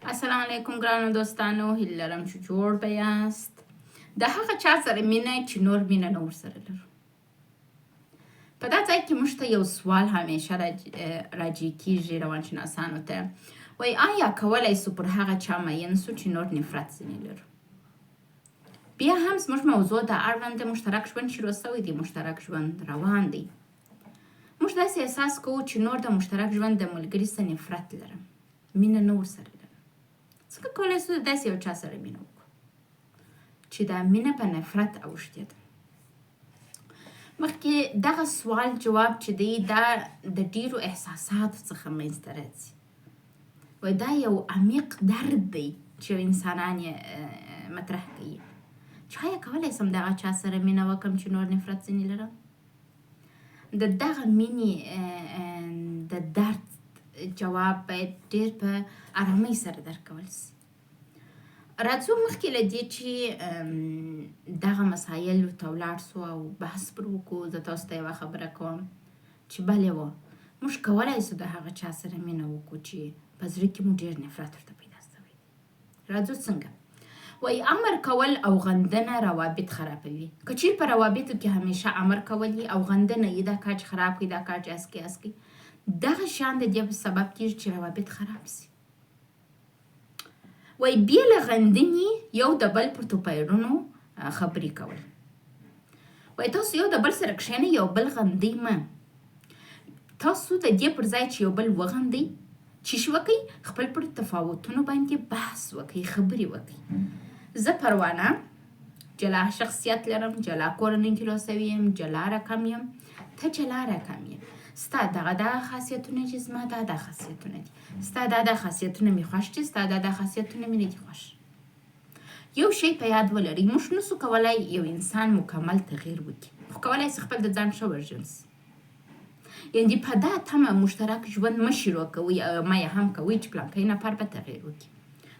السلام علیکم ګرانو دوستانو، هیله لرم چې جوړ به یاست. د هغه چا سره مینه چې نور مینه نه ورسره لرو. په دا ځای کې موږ ته یو سوال همیشه راجع کیږي روانشناسانو ته. وایي آیا کولی سو پر هغه چا مین سو چې نور نفرت ځینې لرو؟ بیا هم زموږ موضوع د اړوند مشترک ژوند شروع سوی دی. مشترک ژوند روان دی. موږ داسې احساس کوو چې نور د مشترک ژوند د ملګري سره نفرت لرم، مینه نه ورسره لرم. څنګه کولی سو داسې یو چا سره مینه وکړو چې دا مینه په نفرت اوښتې ده؟ مخکې دغه سوال جواب چې دی دا د ډیرو احساساتو څخه منځته راځي. وایي دا یو عمیق درد دی چې انسانان یې مطرح کوي چې آیا کولی سم دغه چا سره مینه وکړم چې نور نفرت ځینې لرم؟ د دغه مینې د درد جواب باید ډیر په آرامۍ سره درکول سي. راځو مخکې له دې چې دغه مسایلو ته ولاړ سو او بحث پر وکړو. زه تاسو ته یوه خبره کوم چې بلې وه موږ کولی سو د هغه چا سره مینه وکړو چې په زړه کې مو ډېر نفرت ورته پیدا سوی دی. راځو څنګه؟ وایي امر کول او غندنه روابط خرابوي. که چیرې په روابطو کې همیشه امر کول او غندنه یې دا کار چې خراب کړي، دا کار چې اسکي دغه شان د دې سبب کېږي چې روابط خراب سي. وایي بیا له غندنې یو د بل پر توپیرونو خبرې کول. وایي تاسو یو د بل سره کښېنئ، یو بل غندئ مه. تاسو د دې پر ځای چې یو بل وغندئ، چیش وکئ، خپل پر تفاوتونو باندې بحث وکئ، خبرې وکئ. زه پروانه جلا شخصیت لرم، جلا کورنۍ کې لوسوي یم، جلا رقم یم، ته جلا رقم یم. ستا دغه خاصیتونه چې زما دا خاصیتونه دي، ستا دا خاصیتونه مې خوښ دي، ستا دا خاصیتونه مې نه دي خوښ. یو شی په یاد ولرئ، موږ نسو کولی یو انسان مکمل تغییر وکړي، خو کولی سي خپل د ځان ښه ورژن سي. یعنې په دا تمه مشترک ژوند مه شروع کوئ، ما یې هم کوئ چې پلانکی نفر به تغییر وکړي.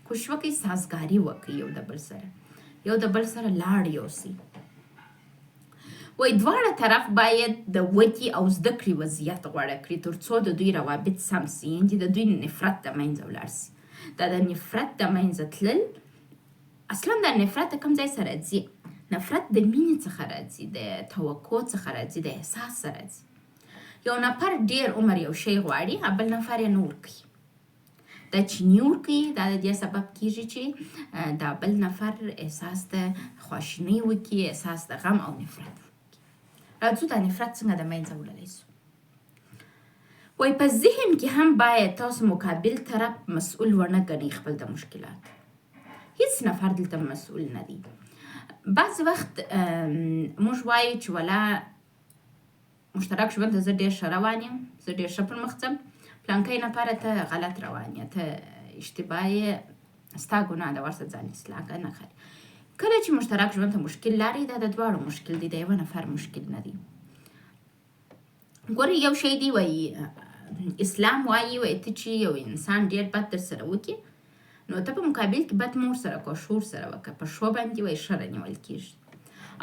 کوشش وکئ سازګاري وکړئ یو د بل سره، یو د بل سره لاړ یوسئ. وایي دواړه طرف باید د ودې او زده کړې وضعیت غوره کړي تر څو د دوی روابط سم سي، یعنې د دوی نفرت د منځه ولاړ سي. دا د نفرت د منځه تلل، اصلا دا نفرت د کوم ځای څخه راځي؟ نفرت د مینې څخه راځي، د توقع څخه راځي، د احساس څخه راځي. یو نفر ډیر عمر یو شی غواړي، بل نفر یې نه ورکوي. دا چې نه ورکوي دا د دې سبب کیږي چې دا بل نفر احساس د خواشینۍ وکړي، احساس د غم او نفرت وکړي. راځو دا نفرت څنګه د منځه وړلی سو؟ وایي په ذهن کې هم باید تاسو مقابل طرف مسؤل ونه ګڼئ خپل د مشکلات. هیڅ نفر دلته مسؤل نه دی. بعض وخت موږ وایو چې ولا مشترک ژوند ته زه ډېر ښه روان یم، زه ډېر ښه پر مخ ځم، پلانکی نفره ته غلط روان یې، ته اشتباه یې، ستا ګناه ده، ورسه ځان اصلاح کړه. نه خیر، کله چې مشترک ژوند ته مشکل لري دا د دواړو مشکل دی، د یوه نفر مشکل نه دی. ګورې یو شی دی، وایي اسلام وایي ته چې یو انسان ډېر بد در سره وکړي نو ته په مقابل کې بد مور سره کوه، شور سره وکړه، په شو باندې وایي ښه رانیول کېږي.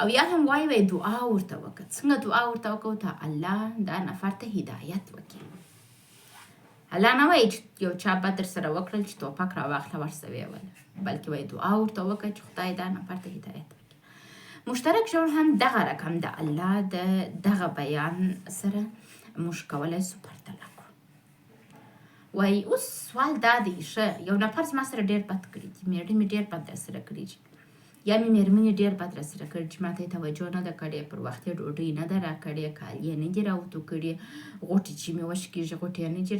او یا هم وایي دعا ورته وکړه. څنګه دعا ورته وکړو؟ ته الله دا نفر ته هدایت وکړي. الله نه وایي چې یو چا بد در سره وکړل چې توپک راواخله ورسه ویې وله، بلکې وایي دعا ورته وکړه چې خدای دا نفر ته هدایت وکړي. مشترک ژوند هم دغه رقم د الله د دغه بیان سره موږ کولی سو پرتله کړو. وایي اوس سوال دا دی، ښه یو نفر زما سره ډېر بد کړي دي، مېړه مې ډېر بد در سره کړي دي، یا مې مېرمنې ډېر بد را سره کړي چې ما ته یې توجه نه ده کړې، پر وخت یې ډوډۍ نه ده راکړې، کالي یې نه دي راوتو کړي، غوټې چې مې وشکېږي غوټې یې نه دي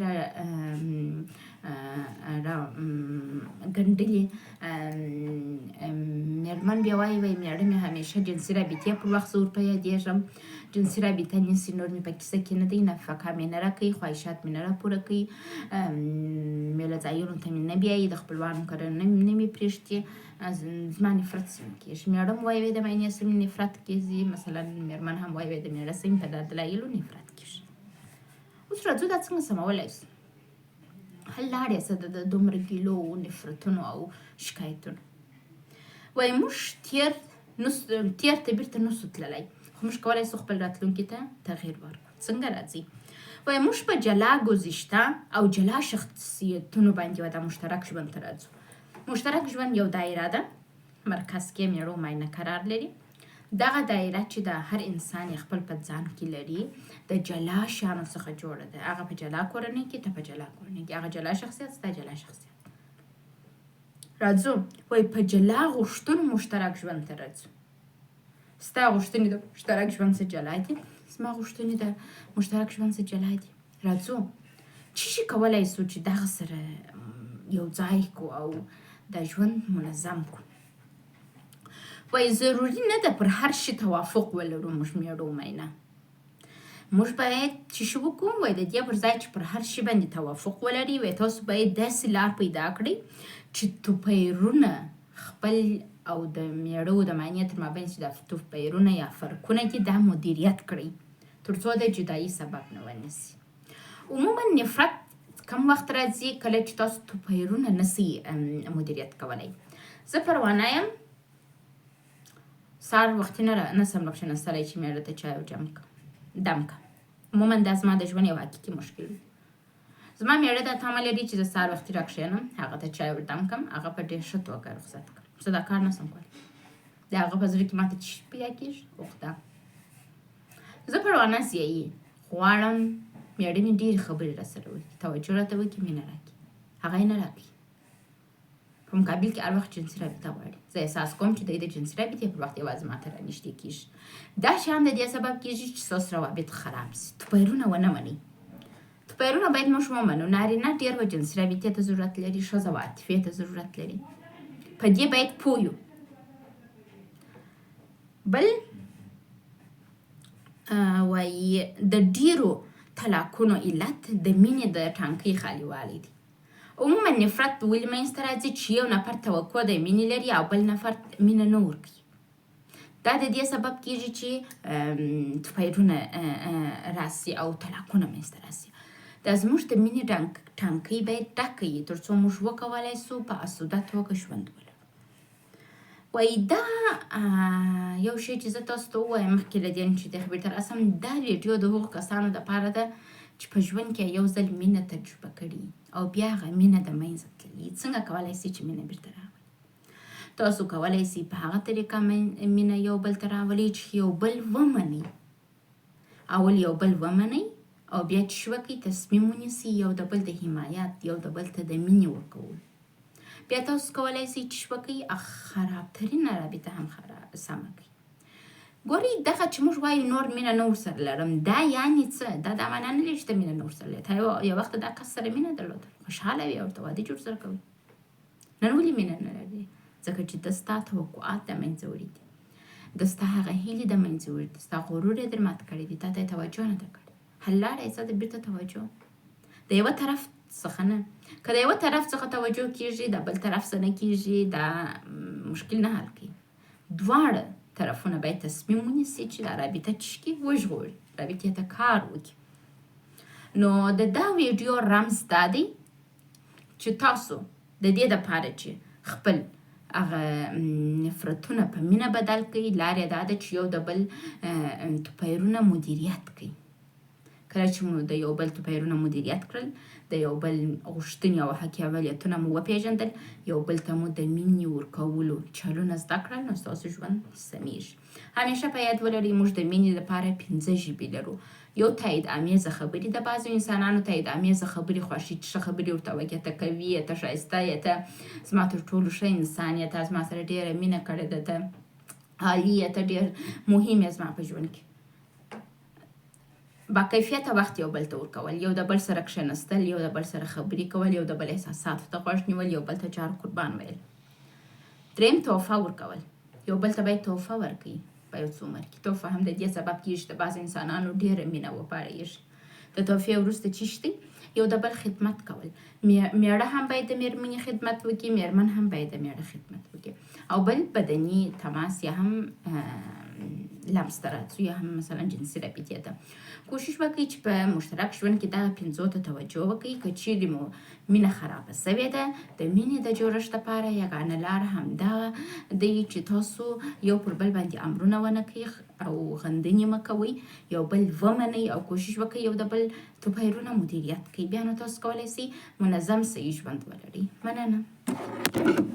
ګنډلې. مېرمن بیا وایي مېړه مې همیشه جنسي رابطې پر وخت زه ورپه یادېږم، جنسي رابطه نیسي، نور مې په کیسه کې نه دی، نفقه مې نه راکوي، خواهشات مې نه راپوره کوي، میله ځایونو ته مې نه بیایي، د خپلوانو کره نه مې پرېږدي، زما نفرت سم کېږي. مېړه هم وایي د مینې سم نفرت کېږي، مثلا مېرمن هم وایي د مېړه سم په دا دلایلو نفرت کېږي. اوس راځو دا څنګه سمولی سو؟ حل لارې څه ده د دومره ګیلو، نفرتونو او شکایتونو؟ وایي موږ تیر ته بیرته نسو تللی، خو موږ کولی سو خپل راتلونکي ته تغییر ورکړو. څنګه راځي؟ وایي موږ په جلا ګذشته او جلا شخصیتونو باندې دا مشترک ژوند ته راځو. مشترک ژوند یو دایره ده، مرکز کې میړه او ماینه قرار لري. دغه دایره چې د هر انسان خپل په ځان کې لري د جلا شیانو څخه جوړه ده. هغه په جلا کورنۍ کې، ته په جلا کورنۍ کې، هغه جلا شخصیت، ستا جلا شخصیت. راځو وایي په جلا غوښتنو مشترک ژوند ته راځو. ستا غوښتنې د مشترک ژوند څخه جلا دي، زما غوښتنې د مشترک ژوند څخه جلا دي. راځو څه شي کولی سو چې دغه سره یو ځای کو او دا ژوند منظم کو. وایي ضروري نه ده پر هر شي توافق ولرو. موږ میړه او ماینه موږ باید چې شو وکړو، وایي د دې پر ځای چې پر هر شي باندې توافق ولري، وایي تاسو باید داسې لار پیدا کړئ چې توپیرونه خپل او د میړه او د ماینې تر مابین چې د توپیرونه یا فرقونه دي دا مدیریت کړئ تر څو د جدایي سبب نه ونیسي. عموما نفرت کم وخت راځي کله چې تاسو توپیرونه نسئ مدیریت کولی. زه پروانه یم، سهار وختي نسم راکښېنستلی چې میړه ته چای او دم کړم. عموما دا زما د ژوند یو حقیقي مشکل و. زما میړه دا تمه لري چې زه سهار وختي راکښېنم، هغه ته چای ور دم کړم، هغه په ډېر ښه توګه رخصت کړم. زه دا کار نسم کولی. د هغه په زړه کې ماته څه شي پیدا کېږي؟ عقده. زه پروانه زیایي غواړم میړه مې ډېرې خبرې راسره وکړي، توجه راته وکړي، مینه راکړي. هغه یې نه راکړي. په مقابل کې هر وخت جنسي رابطه غواړي. زه احساس کوم چې دی د جنسي رابطې پر وخت یوازې ماته رانږدې کېږي. دا شیان د دې سبب کېږي چې ستاسو روابط خراب شي. توپیرونه ونه منئ. توپیرونه باید موږ ومنو. نارینه ډېر به جنسي رابطې ته ضرورت لري، ښځه به عاطفې ته ضرورت لري. په دې باید پوه یو. بل وایي د ډېرو طلاقونو علت د مینې د ټانکۍ خالي والی دی. عموما نفرت ولې منځته راځي چې یو نفر توقع د مینې لري او بل نفر مینه نه ورکوي. دا د دې سبب کېږي چې توپیرونه راسي او طلاقونه منځته راسي. دا زموږ د مینې ټانکۍ باید ډکه وي تر څو موږ وکولی سو په اسوده توګه ژوند ولرو. وایي دا یو شی چې زه تاسو ته ووایم مخکې له دې نه چې د خبرې ته راسم، دا ویډیو د هغو کسانو دپاره ده چې په ژوند کې یو ځل مینه تجربه کړي او بیا هغه مینه د منځه تللي. څنګه کولی سي چې مینه بیرته راولي؟ تاسو کولی سي په هغه طریقه مینه یو بل ته راولي چې یو بل ومنئ. اول یو بل ومنئ او بیا چې شوه کوئ تصمیم ونیسئ یو د بل د حمایت، یو د بل ته د مینې ورکول. بیا تاسو کولی سئ چې شوه کوئ خرابترینه رابطه هم سمه کړئ. ګورئ دغه چې موږ وایو نور مینه نه ورسره لرم، دا یعنې څه؟ دا معنا نه لري چې ته مینه نه ورسره لرې. تا یو وخت دا کس سره مینه درلوده، خوشحاله وې، ورته واده جوړ سره کوئ. نن ولې مینه نه لرې؟ ځکه چې ده ستا توقعات د منځه وړي دي، د ستا هغه هیلې د منځه وړي دي، ستا غرور یې در مات کړی دی، تا ته یې توجه نه ده کړې. حل لاره یې څه ده؟ بیرته توجه د یوه طرف څخه نه. که د یوه طرف څخه توجه کېږي د بل طرف څه نه کېږي، دا مشکل نه حل کوي. دواړه طرفونه باید تصمیم ونیسي چې دا رابطه چې کړي وژغوري، رابطې ته کار وکړي. نو د دا ویډیو رمز دا دی چې تاسو د دې دپاره چې خپل هغه نفرتونه په مینه بدل کړئ، لار یې دا ده چې یو د بل توپیرونه مدیریت کړئ. کله چې مو د یو بل توپیرونه مدیریت کړل، د یو بل غوښتنې او حقیقتونه مو وپېژندل، یو بل ته مو د مینې ورکولو چلونه زده کړل، نو ستاسو ژوند سمیږي. همیشه په یاد ولرئ موږ د مینې لپاره 5 ژبې لرو. یو تایید امیزه خبرې، د بعضو انسانانو تایید امیزه خبرې خوښي چې ښه خبرې ورته وکړي، ته قوي یې، ته ښایسته یې، ته زما تر ټولو ښه انسان یې، ته زما سره ډېره مینه کړې ده، ته عالي یې، ته ډېر مهم یې زما په ژوند کې. با کیفیته وخت یو بل ته ورکول، یو د بل سره کښېنستل، یو د بل سره خبرې کول، یو د بل احساساتو ته غوږ نیول، یو بل ته جار قربان ویل. 3 تحفه ورکول، یو بل ته باید تحفه ورکړي په یو څه عمر کې. تحفه هم د دې سبب کېږي چې د بعض انسانانو ډېره مینه وپارېږي. د تحفې وروسته چې شته یو د بل خدمت کول. میړه هم باید د میرمنې خدمت وکړي، میرمن هم باید د میړه خدمت وکړي. او بل بدني تماس یا هم لمس ته راځو یا هم مثلا جنسي رابطې ته. کوشش وکړئ چې په مشترک ژوند کې دغه 5 ته توجه وکړئ. که چیرې مو مینه خرابه سوې ده، د مینې د جوړښت لپاره یګانه لار همدغه دی چې تاسو یو پر بل باندې امرونه ونه کوئ او غندنې مه کوئ، یو بل ومنئ او کوشش وکړئ یو د بل توپیرونه مدیریت کړئ. بیا نو تاسو کولی شئ منظم صحیح ژوند ولرئ. مننه.